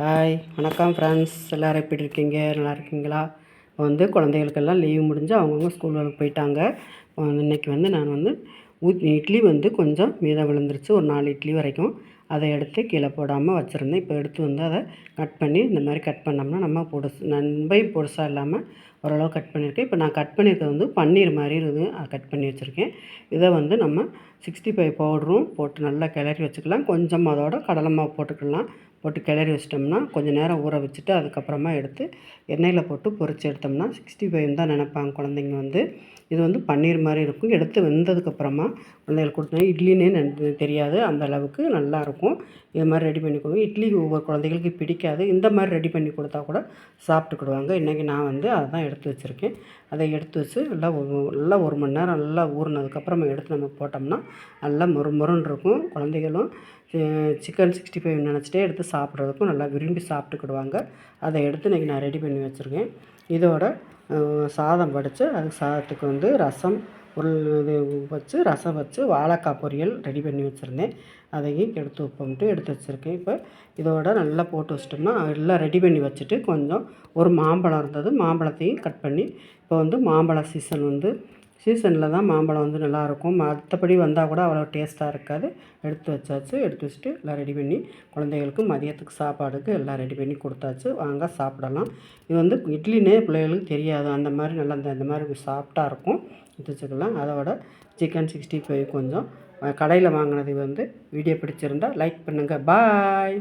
Hi வணக்கம் friends, எல்லோரும் எப்படி இருக்கீங்க? நல்லா இருக்கீங்களா? இப்போ வந்து குழந்தைகளுக்கெல்லாம் லீவ் முடிஞ்சு அவங்கவுங்க ஸ்கூலுக்கு போயிட்டாங்க. இன்றைக்கி வந்து நான் வந்து இட்லி வந்து கொஞ்சம் மீதம் விழுந்துருச்சு, ஒரு 4 இட்லி வரைக்கும். அதை எடுத்து கீழே போடாமல் வச்சுருந்தேன். இப்போ எடுத்து வந்து அதை கட் பண்ணி இந்த மாதிரி கட் பண்ணோம்னா நம்ம பொடுசாக இல்லாமல் ஓரளவு கட் பண்ணியிருக்கேன். இப்போ நான் கட் பண்ணியிருக்கிறது வந்து பன்னீர் மாதிரி கட் பண்ணி வச்சுருக்கேன். இதை வந்து நம்ம 65 பவுடரும் போட்டு நல்லா கிளறி வச்சுக்கலாம். கொஞ்சம் அதோட கடலை மாவு போட்டுக்கலாம். போட்டு கிளறி வச்சிட்டோம்னா கொஞ்சம் நேரம் ஊற வச்சுட்டு அதுக்கப்புறமா எடுத்து எண்ணெயில் போட்டு பொரித்து எடுத்தோம்னா 65 தான் நினைப்பாங்க குழந்தைங்க வந்து. இது வந்து பன்னீர் மாதிரி இருக்கும். எடுத்து வெந்ததுக்கப்புறமா குழந்தைகளுக்கு கொடுத்தோம்னா இட்லின்னு தெரியாது, அந்த அளவுக்கு நல்லாயிருக்கும். இது மாதிரி ரெடி பண்ணி கொடுங்க. இட்லி ஒவ்வொரு குழந்தைகளுக்கு பிடிக்காது, இந்த மாதிரி ரெடி பண்ணி கொடுத்தா கூட சாப்பிட்டுக்கிடுவாங்க. இன்றைக்கி நான் வந்து அதை தான் எடுத்து வச்சுருக்கேன். அதை எடுத்து வச்சு நல்லா 1 மணி நேரம் நல்லா ஊறினதுக்கப்புறமா எடுத்து நம்ம போட்டோம்னா நல்லா மொறுன்னு இருக்கும். குழந்தைகளும் சிக்கன் 65 நினச்சிட்டே எடுத்து சாப்பிட்றதுக்கும் நல்லா விரும்பி சாப்பிட்டுக்கிடுவாங்க. அதை எடுத்து இன்றைக்கி நான் ரெடி பண்ணி வச்சுருக்கேன். இதோட சாதம் வடித்து அது சாதத்துக்கு வந்து ரசம் ரசம் வச்சு வாழைக்காய் பொரியல் ரெடி பண்ணி வச்சுருந்தேன். அதையும் எடுத்து உப்புமிட்டு எடுத்து வச்சுருக்கேன். இப்போ இதோட நல்லா போட்டு வச்சிட்டோம்னா எல்லாம் ரெடி பண்ணி வச்சுட்டு கொஞ்சம் ஒரு மாம்பழம் இருந்தது, மாம்பழத்தையும் கட் பண்ணி இப்போ வந்து மாம்பழ சீசனில் தான் மாம்பழம் வந்து நல்லாயிருக்கும். மற்றபடி வந்தால் கூட அவ்வளோ டேஸ்ட்டாக இருக்காது. எடுத்து வச்சாச்சு. எடுத்து வச்சுட்டு எல்லாம் ரெடி பண்ணி குழந்தைகளுக்கு மதியத்துக்கு சாப்பாடுக்கு எல்லாம் ரெடி பண்ணி கொடுத்தாச்சு. வாங்க சாப்பிடலாம். இது வந்து இட்லினே பிள்ளைகளுக்கு தெரியாது, அந்த மாதிரி நல்லா இந்த மாதிரி சாஃப்டாக இருக்கும். எடுத்து வச்சுக்கலாம். அதோட சிக்கன் 65 கொஞ்சம் கடையில் வாங்கினது வந்து வீடியோ பிடிச்சிருந்தால் லைக் பண்ணுங்கள். பாய்.